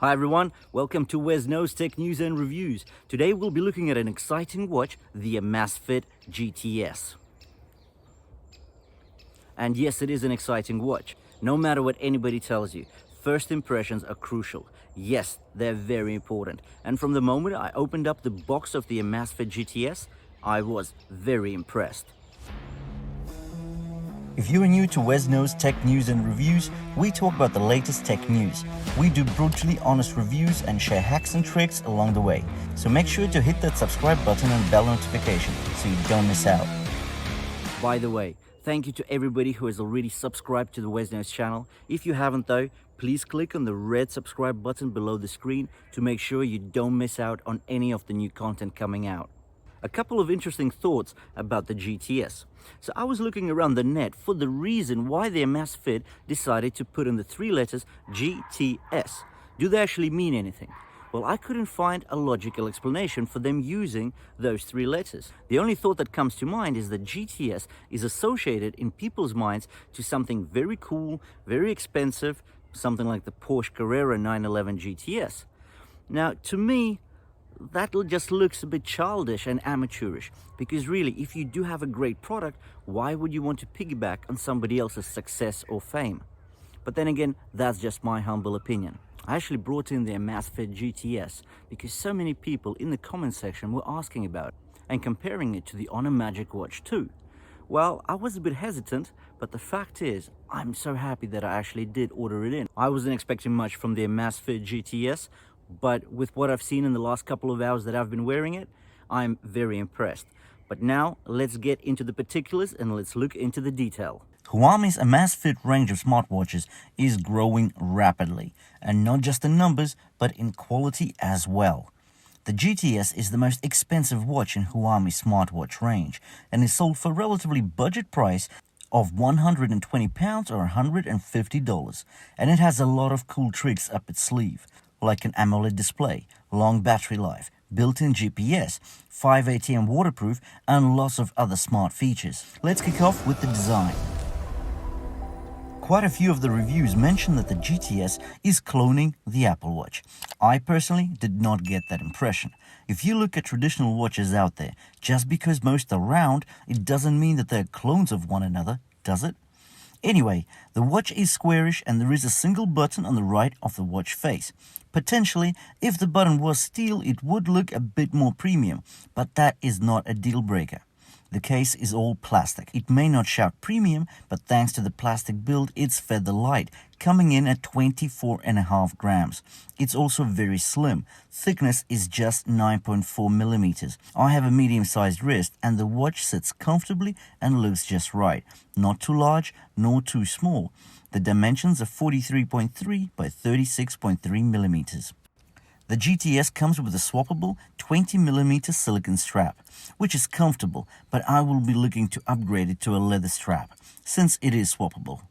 Hi everyone, welcome to Wesknows Tech News and Reviews. Today we'll be looking at an exciting watch, the Amazfit GTS. And yes, it is an exciting watch. No matter what anybody tells you, first impressions are crucial. Yes, they're very important. And from the moment I opened up the box of the Amazfit GTS, I was very impressed. If you are new to Wesknows Tech News and Reviews, we talk about the latest tech news. We do brutally honest reviews and share hacks and tricks along the way. So make sure to hit that subscribe button and bell notification so you don't miss out. By the way, thank you to everybody who has already subscribed to the Wesknows channel. If you haven't though, please click on the red subscribe button below the screen to make sure you don't miss out on any of the new content coming out. A couple of interesting thoughts about the GTS. So I was looking around the net for the reason why the Amazfit decided to put in the three letters GTS. Do they actually mean anything? Well, I couldn't find a logical explanation for them using those three letters. The only thought that comes to mind is that GTS is associated in people's minds to something very cool, very expensive, something like the Porsche Carrera 911 GTS. Now, to me, that just looks a bit childish and amateurish, because really, if you do have a great product, why would you want to piggyback on somebody else's success or fame? But then again, that's just my humble opinion. I actually brought in the Amazfit GTS because so many people in the comment section were asking about it and comparing it to the Honor MagicWatch 2. Well, I was a bit hesitant, but the fact is, I'm so happy that I actually did order it in. I wasn't expecting much from the Amazfit GTS, but with what I've seen in the last couple of hours that I've been wearing it, I'm very impressed. But now, let's get into the particulars and let's look into the detail. Huami's Amazfit range of smartwatches is growing rapidly, and not just in numbers, but in quality as well. The GTS is the most expensive watch in Huami's smartwatch range, and is sold for a relatively budget price of £120 or $150, and it has a lot of cool tricks up its sleeve, like an AMOLED display, long battery life, built-in GPS, 5 ATM waterproof, and lots of other smart features. Let's kick off with the design. Quite a few of the reviews mention that the GTS is cloning the Apple Watch. I personally did not get that impression. If you look at traditional watches out there, just because most are round, it doesn't mean that they're clones of one another, does it? Anyway, the watch is squarish and there is a single button on the right of the watch face. Potentially, if the button was steel, it would look a bit more premium, but that is not a deal breaker. The case is all plastic. It may not shout premium, but thanks to the plastic build, it's feather light, coming in at 24.5 grams. It's also very slim. Thickness is just 9.4 millimeters. I have a medium-sized wrist, and the watch sits comfortably and looks just right. Not too large, nor too small. The dimensions are 43.3 by 36.3 millimeters. The GTS comes with a swappable 20mm silicone strap, which is comfortable, but I will be looking to upgrade it to a leather strap, since it is swappable.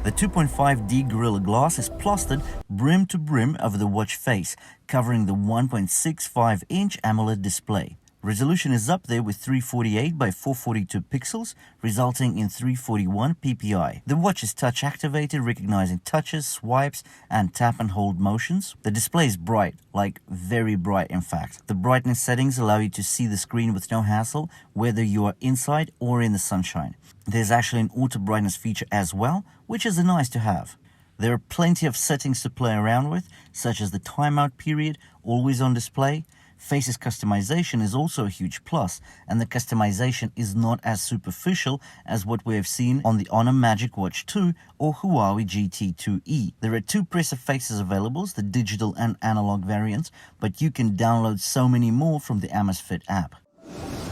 The 2.5D Gorilla Glass is plastered brim to brim over the watch face, covering the 1.65-inch AMOLED display. Resolution is up there with 348 by 442 pixels, resulting in 341 ppi. The watch is touch activated, recognizing touches, swipes, and tap and hold motions. The display is bright, like very bright in fact. The brightness settings allow you to see the screen with no hassle, whether you are inside or in the sunshine. There's actually an auto brightness feature as well, which is nice to have. There are plenty of settings to play around with, such as the timeout period, always on display. Faces customization is also a huge plus, and the customization is not as superficial as what we have seen on the Honor MagicWatch 2 or Huawei GT2e. There are two press of faces available, the digital and analog variants, but you can download so many more from the Amazfit app.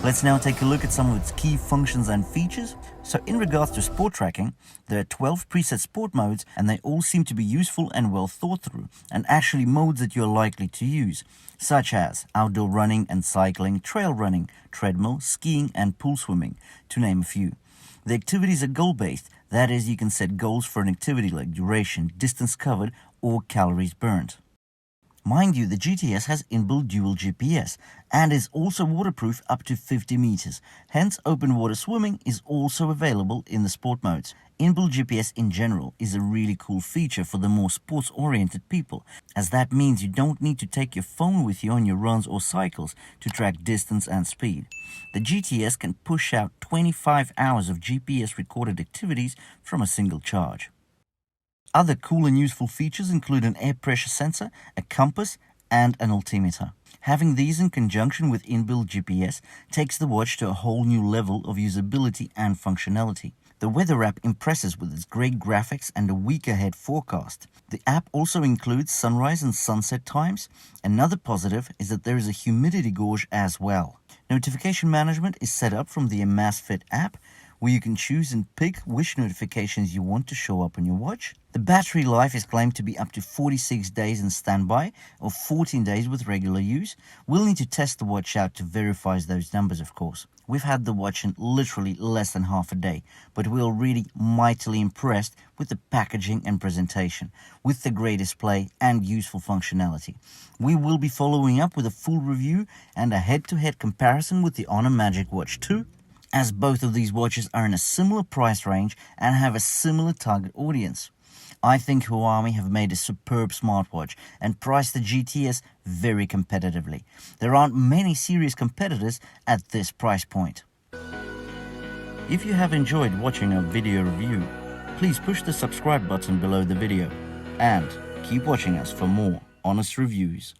Let's now take a look at some of its key functions and features. So in regards to sport tracking, there are 12 preset sport modes, and they all seem to be useful and well thought through, and actually modes that you're likely to use, such as outdoor running and cycling, trail running, treadmill, skiing, and pool swimming, to name a few. The activities are goal-based, that is, you can set goals for an activity like duration, distance covered, or calories burned. Mind you, the GTS has inbuilt dual GPS and is also waterproof up to 50 meters. Hence, open water swimming is also available in the sport modes. Inbuilt GPS in general is a really cool feature for the more sports-oriented people, as that means you don't need to take your phone with you on your runs or cycles to track distance and speed. The GTS can push out 25 hours of GPS-recorded activities from a single charge. Other cool and useful features include an air pressure sensor, a compass, and an altimeter. Having these in conjunction with inbuilt GPS takes the watch to a whole new level of usability and functionality. The weather app impresses with its great graphics and a week-ahead forecast. The app also includes sunrise and sunset times. Another positive is that there is a humidity gauge as well. Notification management is set up from the Amazfit app, where you can choose and pick which notifications you want to show up on your watch. The battery life is claimed to be up to 46 days in standby or 14 days with regular use. We'll need to test the watch out to verify those numbers, of course. We've had the watch in literally less than half a day, but we're already mightily impressed with the packaging and presentation, with the great display and useful functionality. We will be following up with a full review and a head-to-head comparison with the Honor MagicWatch 2, as both of these watches are in a similar price range and have a similar target audience. I think Huami have made a superb smartwatch and priced the GTS very competitively. There aren't many serious competitors at this price point. If you have enjoyed watching our video review, please push the subscribe button below the video and keep watching us for more honest reviews.